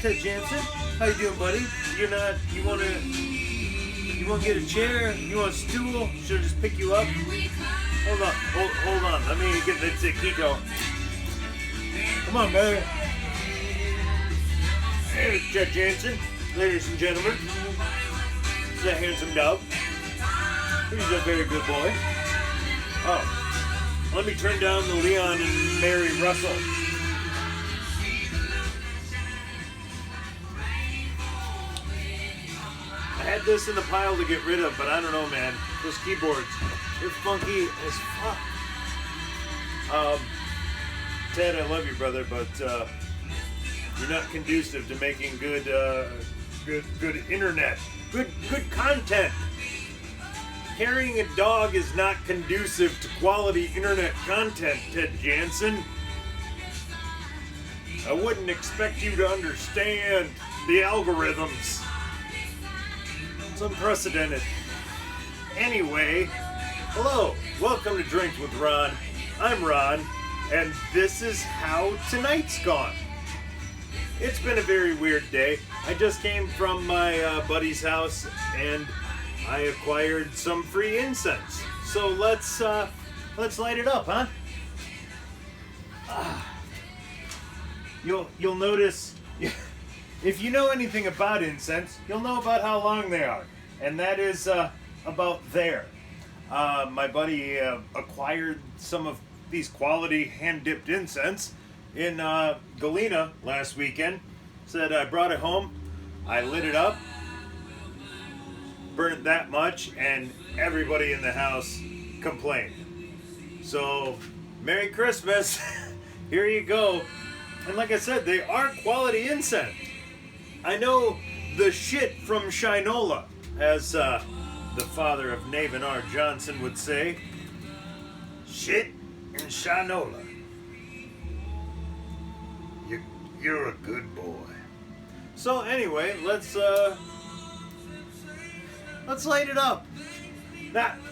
Ted Jansen. How you doing, buddy? You wanna get a chair? You want a stool? Should I just pick you up? Hold on. Let me get the taquito. Come on, baby. Here's Ted Jansen, ladies and gentlemen. He's a handsome dog. He's a very good boy. Oh, let me turn down the Leon and Mary Russell. I had this in the pile to get rid of, but I don't know, man. Those keyboards, they're funky as fuck. Ted, I love you, brother, but you're not conducive to making good internet, good content. Carrying a dog is not conducive to quality internet content, Ted Jansen. I wouldn't expect you to understand the algorithms. It's unprecedented. Anyway, hello, welcome to Drinks with Ron. I'm Ron, and this is how tonight's gone. It's been a very weird day. I just came from my buddy's house, and I acquired some free incense. So let's light it up, huh? You'll notice, if you know anything about incense, you'll know about how long they are, and that is about there. My buddy acquired some of these quality hand-dipped incense in Galena last weekend. Said I brought it home, I lit it up, burned that much, and everybody in the house complained. So, Merry Christmas. Here you go. And like I said, they are quality incense. I know the shit from Shinola, as the father of Navin R. Johnson would say. Shit in Shinola. You're a good boy. So anyway, let's light it up.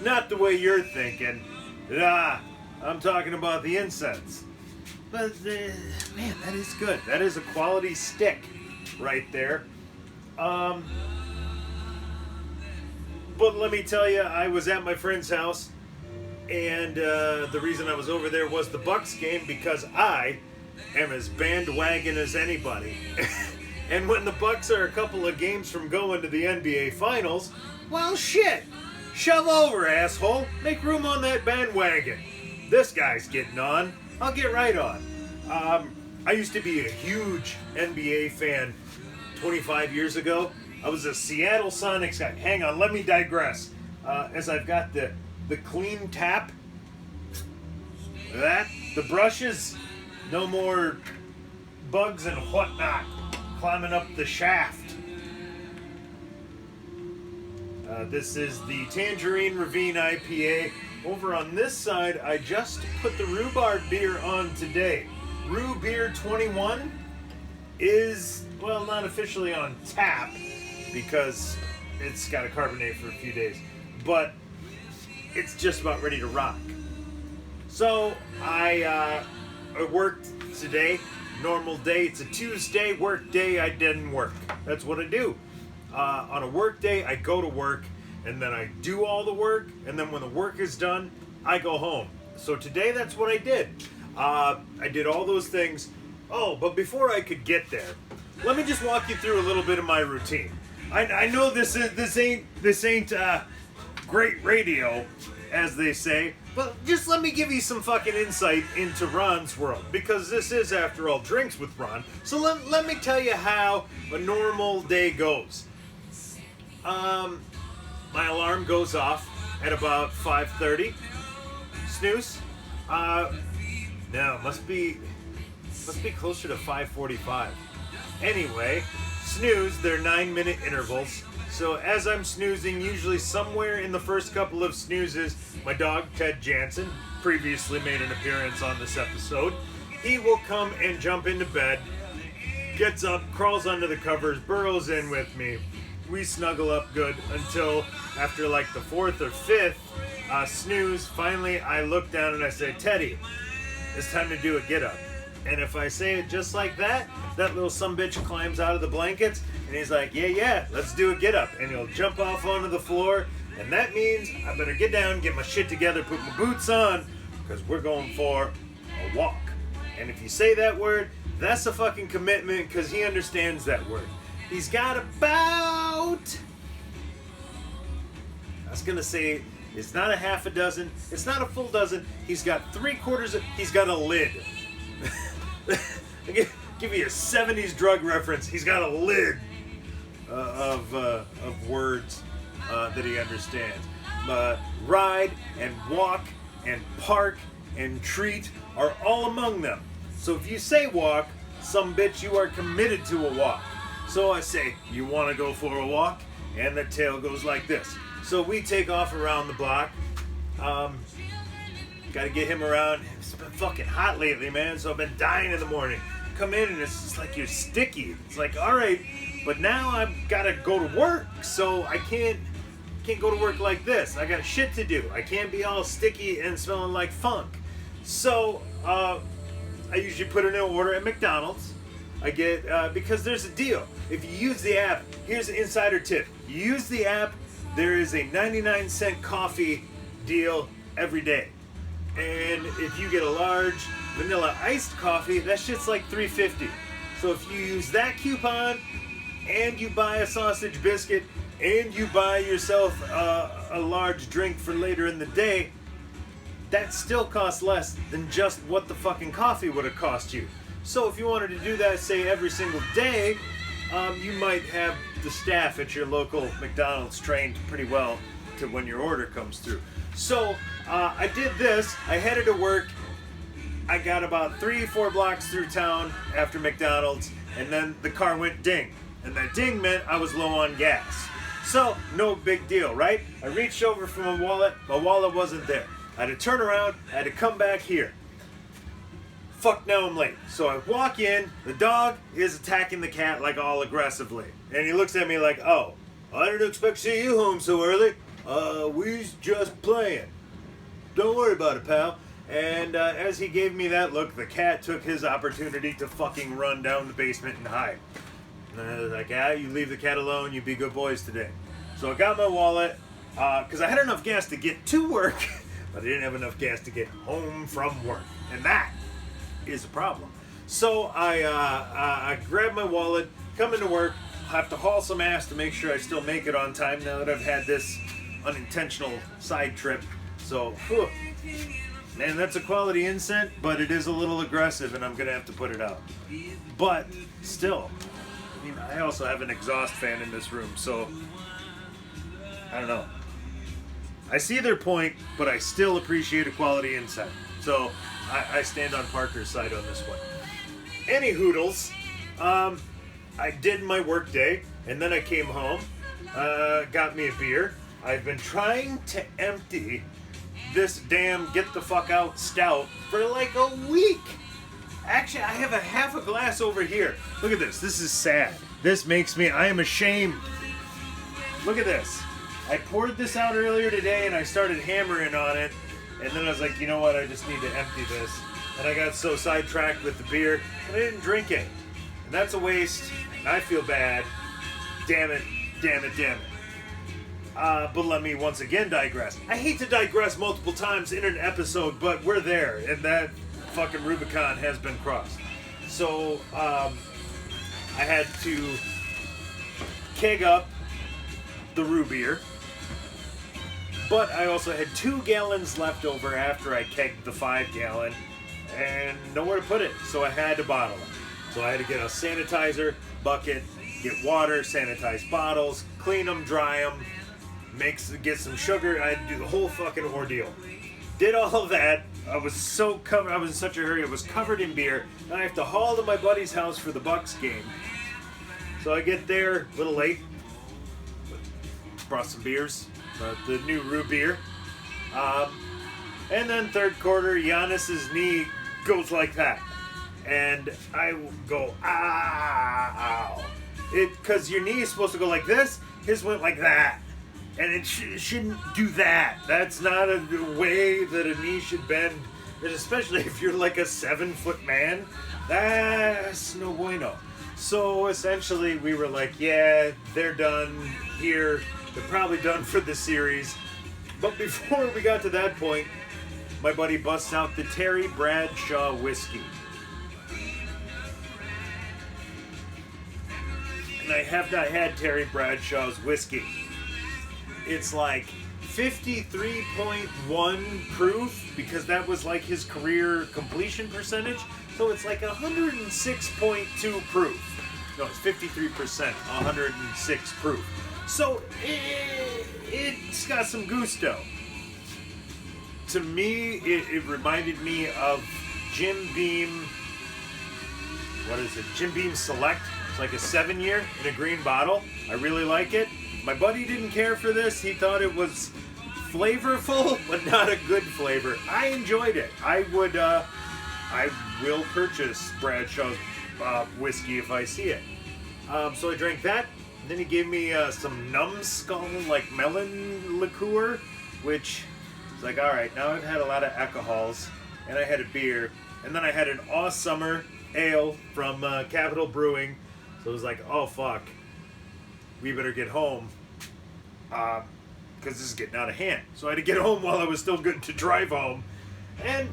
Not the way you're thinking. I'm talking about the incense. But man, that is good. That is a quality stick right there. But let me tell you, I was at my friend's house, and the reason I was over there was the Bucks game, because I am as bandwagon as anybody. And when the Bucks are a couple of games from going to the NBA Finals, well, shit. Shove over, asshole. Make room on that bandwagon. This guy's getting on. I'll get right on. I used to be a huge NBA fan 25 years ago. I was a Seattle Sonics guy. Hang on, let me digress. As I've got the clean tap. The brushes, no more bugs and whatnot climbing up the shaft. This is the Tangerine Ravine IPA. Over on this side, I just put the rhubarb beer on today. Rue Beer 21 is, well, not officially on tap because it's got to carbonate for a few days, but it's just about ready to rock. So I worked today, normal day. It's a Tuesday, work day. I didn't work. That's what I do. On a work day, I go to work, and then I do all the work, and then when the work is done, I go home. So today, that's what I did. I did all those things. Oh, but before I could get there, let me just walk you through a little bit of my routine. I know this ain't great radio, as they say, but just let me give you some fucking insight into Ron's world, because this is, after all, Drinks with Ron. So let me tell you how a normal day goes. My alarm goes off at about 5:30. Snooze. No, must be closer to 5:45. Anyway, snooze. They're 9-minute intervals. So as I'm snoozing, usually somewhere in the first couple of snoozes, my dog Ted Jansen, previously made an appearance on this episode, he will come and jump into bed, gets up, crawls under the covers, burrows in with me. We snuggle up good until after like the 4th or 5th snooze. Finally, I look down and I say, Teddy, it's time to do a get up. And if I say it just like that, that little sumbitch climbs out of the blankets and he's like, yeah, let's do a get up. And he'll jump off onto the floor. And that means I better get down, get my shit together, put my boots on, because we're going for a walk. And if you say that word, that's a fucking commitment, because he understands that word. He's got about, I was going to say, it's not a half a dozen, it's not a full dozen, he's got 3/4, he's got a lid. Give you a 70s drug reference. He's got a lid of words that he understands. Ride and walk and park and treat are all among them. So if you say walk, some bitch, you are committed to a walk. So I say, you want to go for a walk? And the tail goes like this. So we take off around the block. Got to get him around. It's been fucking hot lately, man, so I've been dying in the morning. Come in and it's just like you're sticky. It's like, all right, but now I've got to go to work, so I can't go to work like this. I got shit to do. I can't be all sticky and smelling like funk. So I usually put in an order at McDonald's. I get, because there's a deal. If you use the app, here's an insider tip. You use the app, there is a 99-cent coffee deal every day. And if you get a large vanilla iced coffee, that shit's like $3.50. So if you use that coupon and you buy a sausage biscuit and you buy yourself a large drink for later in the day, that still costs less than just what the fucking coffee would have cost you. So if you wanted to do that, say every single day, you might have the staff at your local McDonald's trained pretty well to when your order comes through. So I did this. I headed to work. I got about 3-4 blocks through town after McDonald's, and then the car went ding. And that ding meant I was low on gas. So, no big deal, right? I reached over for my wallet wasn't there. I had to turn around, I had to come back here. Fuck, now I'm late. So I walk in, the dog is attacking the cat like all aggressively. And he looks at me like, oh, I didn't expect to see you home so early. We's just playing. Don't worry about it, pal. And as he gave me that look, the cat took his opportunity to fucking run down the basement and hide. And I was like, you leave the cat alone, you be good boys today. So I got my wallet, because I had enough gas to get to work, but I didn't have enough gas to get home from work. And that is a problem. So I grabbed my wallet, come into work, have to haul some ass to make sure I still make it on time now that I've had this unintentional side trip. So, man, that's a quality Incense, but it is a little aggressive and I'm going to have to put it out. But still, I mean, I also have an exhaust fan in this room, so I don't know. I see their point, but I still appreciate a quality Incense. So I stand on Parker's side on this one. Any hoodles, I did my work day, and then I came home, got me a beer. I've been trying to empty this damn get the fuck out stout for like a week. Actually, I have a half a glass over here. Look at this. This is sad. This makes me, I am ashamed. Look at this. I poured this out earlier today and I started hammering on it. And then I was like, you know what? I just need to empty this. And I got so sidetracked with the beer and I didn't drink it. And that's a waste. And I feel bad. Damn it. Damn it. Damn it. But let me once again digress. I hate to digress multiple times in an episode, but we're there. And that fucking Rubicon has been crossed. So, I had to keg up the root beer. But I also had 2 gallons left over after I kegged the 5-gallon and nowhere to put it. So I had to bottle it. So I had to get a sanitizer bucket, get water, sanitize bottles, clean them, dry them, get some sugar. I had to do the whole fucking ordeal. Did all of that. I was so covered. I was in such a hurry. I was covered in beer. And I have to haul to my buddy's house for the Bucks game. So I get there a little late. Brought some beers. The new root beer. And then third quarter, Giannis's knee goes like that. And I go, ow. Because your knee is supposed to go like this. His went like that. And it shouldn't do that. That's not a way that a knee should bend And especially if you're like a 7-foot man, that's no bueno. So essentially we were like, yeah, they're done here. They're probably done for the series. But before we got to that point, my buddy busts out the Terry Bradshaw whiskey. And I have not had Terry Bradshaw's whiskey. It's like 53.1 proof, because that was like his career completion percentage. So it's like 106.2 proof. No, it's 53%, 106 proof. So it's got some gusto. To me, it reminded me of Jim Beam. What is it? Jim Beam Select. It's like a 7-year in a green bottle. I really like it. My buddy didn't care for this. He thought it was flavorful, but not a good flavor. I enjoyed it. I will purchase Bradshaw's whiskey if I see it. So I drank that. Then he gave me some numbskull, like melon liqueur, which is like, all right, now I've had a lot of alcohols, and I had a beer, and then I had an Awe ale from Capital Brewing. So it was like, oh fuck, we better get home, because this is getting out of hand. So I had to get home while I was still good to drive home, and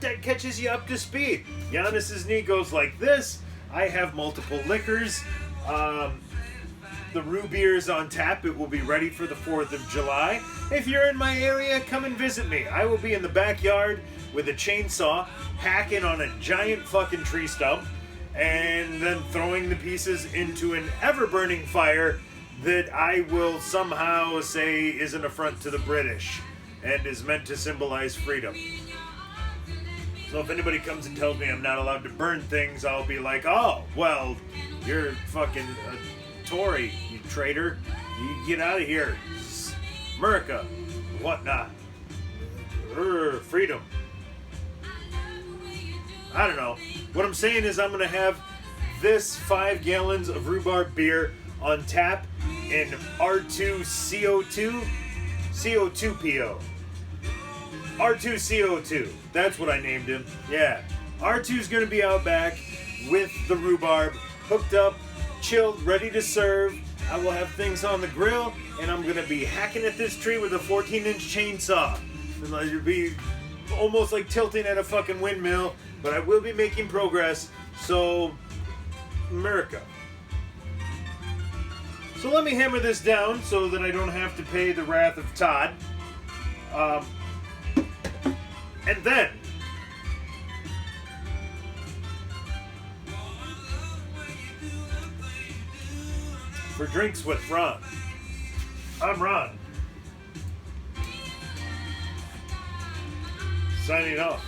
that catches you up to speed. Giannis's knee goes like this. I have multiple liquors. The Rue beer is on tap. It will be ready for the 4th of July. If you're in my area, come and visit me. I will be in the backyard with a chainsaw, hacking on a giant fucking tree stump, and then throwing the pieces into an ever-burning fire that I will somehow say is an affront to the British and is meant to symbolize freedom. So if anybody comes and tells me I'm not allowed to burn things, I'll be like, oh, well, you're fucking a Tory, you traitor. You get out of here. America, whatnot. Freedom. I don't know. What I'm saying is I'm going to have this 5 gallons of rhubarb beer on tap in R2CO2, CO2PO. R2CO2. That's what I named him. Yeah. R2's going to be out back with the rhubarb, hooked up, chilled, ready to serve. I will have things on the grill, and I'm going to be hacking at this tree with a 14-inch chainsaw. It'll be almost like tilting at a fucking windmill, but I will be making progress. So, America. So let me hammer this down so that I don't have to pay the wrath of Todd. And then, for Drinks with Ron, I'm Ron. Signing off.